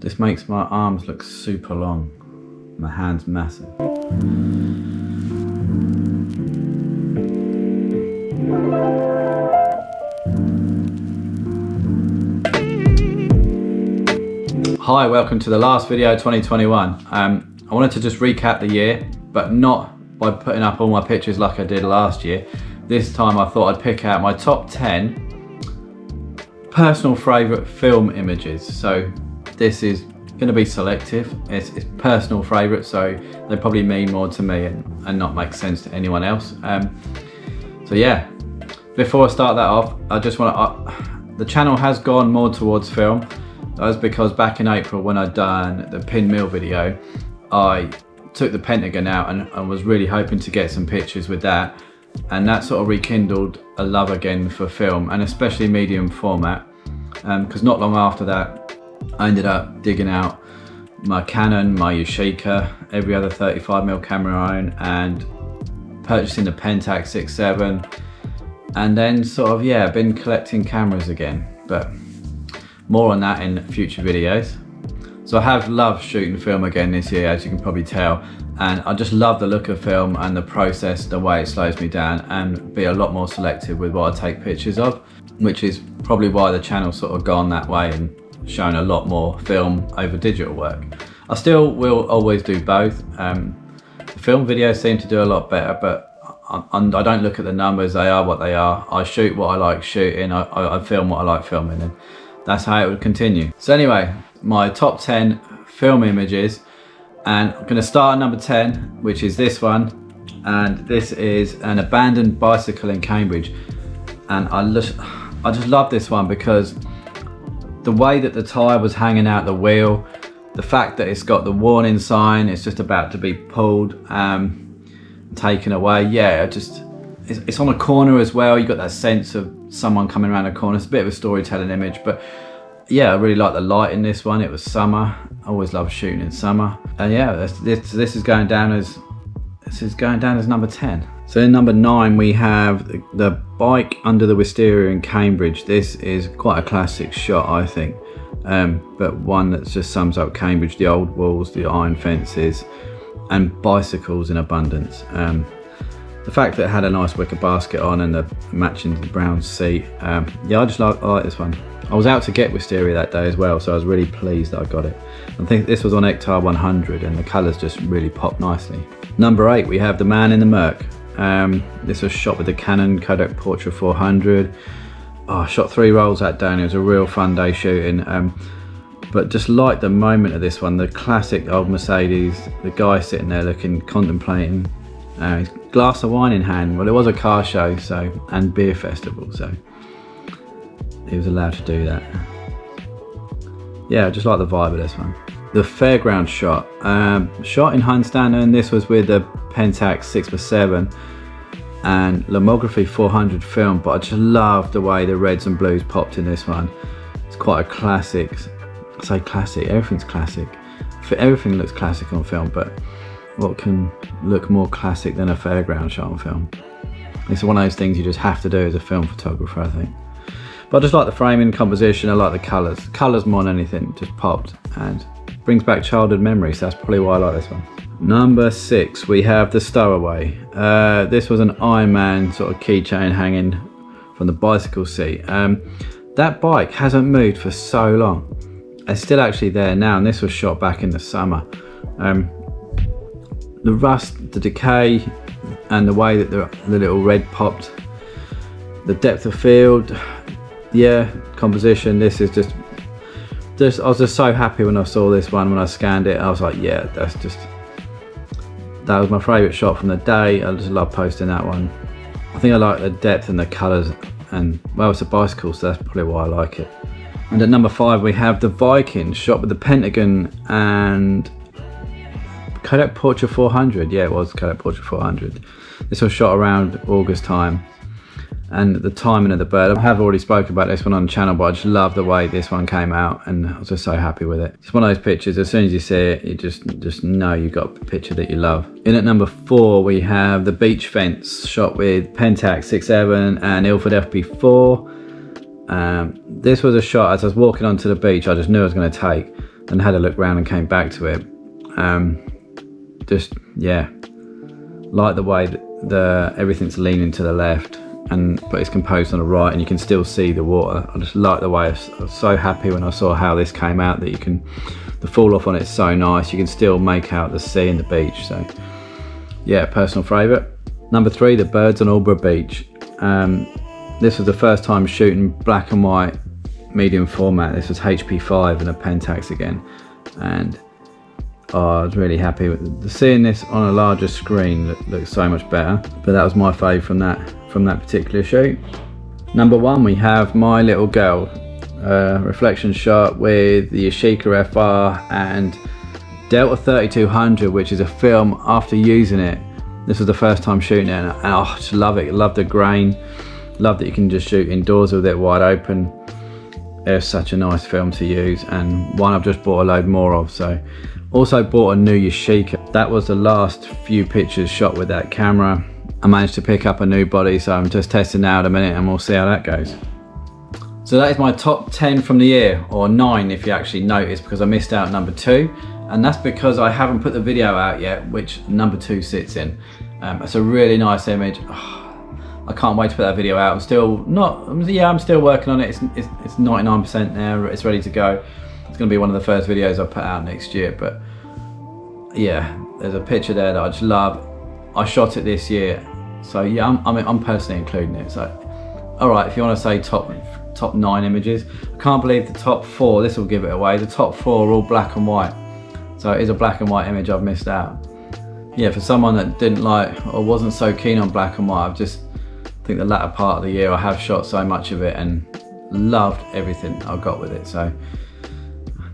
This makes my arms look super long. My hand's massive. Hi, welcome to the last video 2021. I wanted to just recap the year, but not by putting up all my pictures like I did last year. This time I thought I'd pick out my top 10 personal favourite film images. So this is going to be selective. It's personal favourite, so they probably mean more to me and not make sense to anyone else. So yeah, before I start that off, I just want to, the channel has gone more towards film. That was because back in April when I'd done the pin mill video, I took the Pentagon out and was really hoping to get some pictures with that, and that sort of rekindled a love again for film, and especially medium format, because not long after that I ended up digging out my Canon, my Yashica, every other 35mm camera I own, and purchasing the Pentax 6.7, and then sort of, yeah, been collecting cameras again, but more on that in future videos. So I have loved shooting film again this year, as you can probably tell, and I just love the look of film and the process, the way it slows me down, and be a lot more selective with what I take pictures of, which is probably why the channel's sort of gone that way and shown a lot more film over digital work. I still will always do both. The film videos seem to do a lot better, but I don't look at the numbers. They are what they are. I shoot what I like shooting, I film what I like filming, and that's how it would continue. So anyway, my top 10 film images, and I'm going to start at number 10, which is this one, and this is an abandoned bicycle in Cambridge, and I just love this one because the way that the tyre was hanging out the wheel, the fact that it's got the warning sign, it's just about to be pulled, taken away. Yeah, it's on a corner as well. You got that sense of someone coming around a corner. It's a bit of a storytelling image, but yeah, I really like the light in this one. It was summer. I always love shooting in summer, and yeah, this is going down as number 10. So in number 9 we have the bike under the wisteria in Cambridge. This is quite a classic shot, I think, but one that just sums up Cambridge, the old walls, the iron fences, and bicycles in abundance. The fact that it had a nice wicker basket on and the matching brown seat, yeah, I just like this one. I was out to get wisteria that day as well, so I was really pleased that I got it. I think this was on Hectare 100 and the colours just really pop nicely. Number 8 we have the man in the Merc. This was shot with the Canon Kodak Portra 400. I shot 3 rolls that day and it was a real fun day shooting. But just like the moment of this one, the classic old Mercedes, the guy sitting there looking, contemplating, his glass of wine in hand. Well, it was a car show, so, and beer festival, so he was allowed to do that. Yeah, I just like the vibe of this one. The fairground shot, shot in Hunstanton, and this was with the Pentax 6x7 and Lomography 400 film, but I just love the way the reds and blues popped in this one. It's quite a classic. I say classic, everything's classic. Everything looks classic on film, but what can look more classic than a fairground shot on film? It's one of those things you just have to do as a film photographer, I think. But I just like the framing, composition, I like the colours. Colours more than anything, just popped and brings back childhood memories, so that's probably why I like this one. Number 6, we have the Stowaway. This was an Iron Man sort of keychain hanging from the bicycle seat. That bike hasn't moved for so long. It's still actually there now, and this was shot back in the summer. The rust, the decay, and the way that the little red popped, the depth of field, yeah, composition. This is just I was just so happy when I saw this one. When I scanned it, I was like, yeah, that was my favourite shot from the day. I just love posting that one. I think I like the depth and the colours, and well, it's a bicycle, so that's probably why I like it. And at number 5 we have the Viking, shot with the Pentagon and Kodak Portra 400. Yeah, it was Kodak Portra 400. This was shot around August time, and the timing of the bird, I have already spoken about this one on the channel, but I just love the way this one came out, and I was just so happy with it. It's one of those pictures, as soon as you see it, you just know you've got a picture that you love. In at number 4 we have the beach fence, shot with Pentax 6.7 and Ilford FP4. This was a shot as I was walking onto the beach, I just knew I was going to take. and had a look around and came back to it. Just, yeah, like the way that everything's leaning to the left, but it's composed on the right, and you can still see the water. I just like the way. I was so happy when I saw how this came out, that the fall off on it's so nice. You can still make out the sea and the beach. So yeah, personal favourite. Number 3, the birds on Aldborough Beach. This was the first time shooting black and white medium format. This was HP5 and a Pentax again, and I was really happy with seeing this on a larger screen. Looks so much better. But that was my fave from that particular shoot. Number 1, we have My Little Girl, reflection shot with the Yashica FR and Delta 3200, which is a film after using it. This was the first time shooting it, and I just love it. Love the grain. Love that you can just shoot indoors with it wide open. It's such a nice film to use, and one I've just bought a load more of. So also bought a new Yashica. That was the last few pictures shot with that camera. I managed to pick up a new body, so I'm just testing now in a minute, and we'll see how that goes. So that is my top 10 from the year, or 9 if you actually notice, because I missed out number 2, and that's because I haven't put the video out yet, which number 2 sits in. It's a really nice image. I can't wait to put that video out. I'm still working on it. It's 99% now. It's ready to go. It's going to be one of the first videos I put out next year. But yeah, there's a picture there that I just love. I shot it this year, so yeah, I'm personally including it. So, all right, if you want to say top 9 images, I can't believe the top 4. This will give it away. The top 4 are all black and white, so it is a black and white image I've missed out. Yeah, for someone that didn't like or wasn't so keen on black and white, I think the latter part of the year I have shot so much of it and loved everything I got with it. So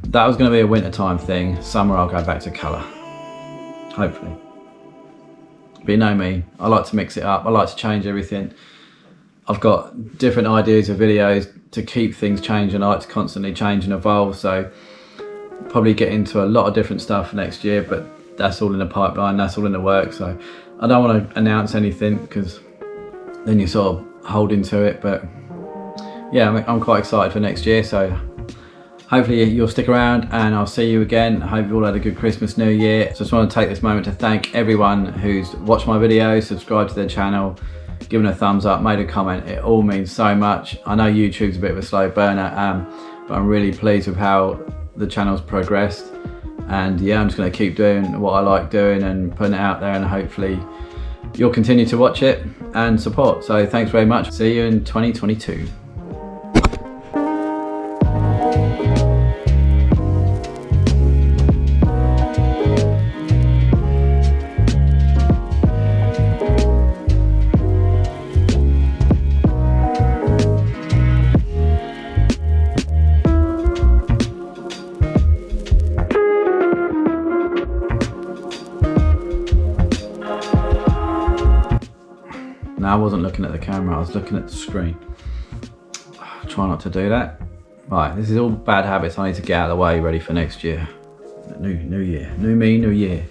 that was going to be a wintertime thing. Summer I'll go back to colour, hopefully. But you know me, I like to mix it up. I like to change everything. I've got different ideas of videos to keep things changing. I like to constantly change and evolve. So probably get into a lot of different stuff next year, but that's all in the pipeline. That's all in the works. So I don't want to announce anything, because then you're sort of holding to it. But yeah, I'm quite excited for next year. So hopefully you'll stick around, and I'll see you again. I hope you all had a good Christmas, New Year. So I just want to take this moment to thank everyone who's watched my videos, subscribed to the channel, given a thumbs up, made a comment. It all means so much. I know YouTube's a bit of a slow burner, but I'm really pleased with how the channel's progressed. And yeah, I'm just going to keep doing what I like doing and putting it out there, and hopefully you'll continue to watch it and support. So thanks very much. See you in 2022. No, I wasn't looking at the camera, I was looking at the screen. Try not to do that. Right, this is all bad habits I need to get out of the way, ready for next year. New year, new me, new year.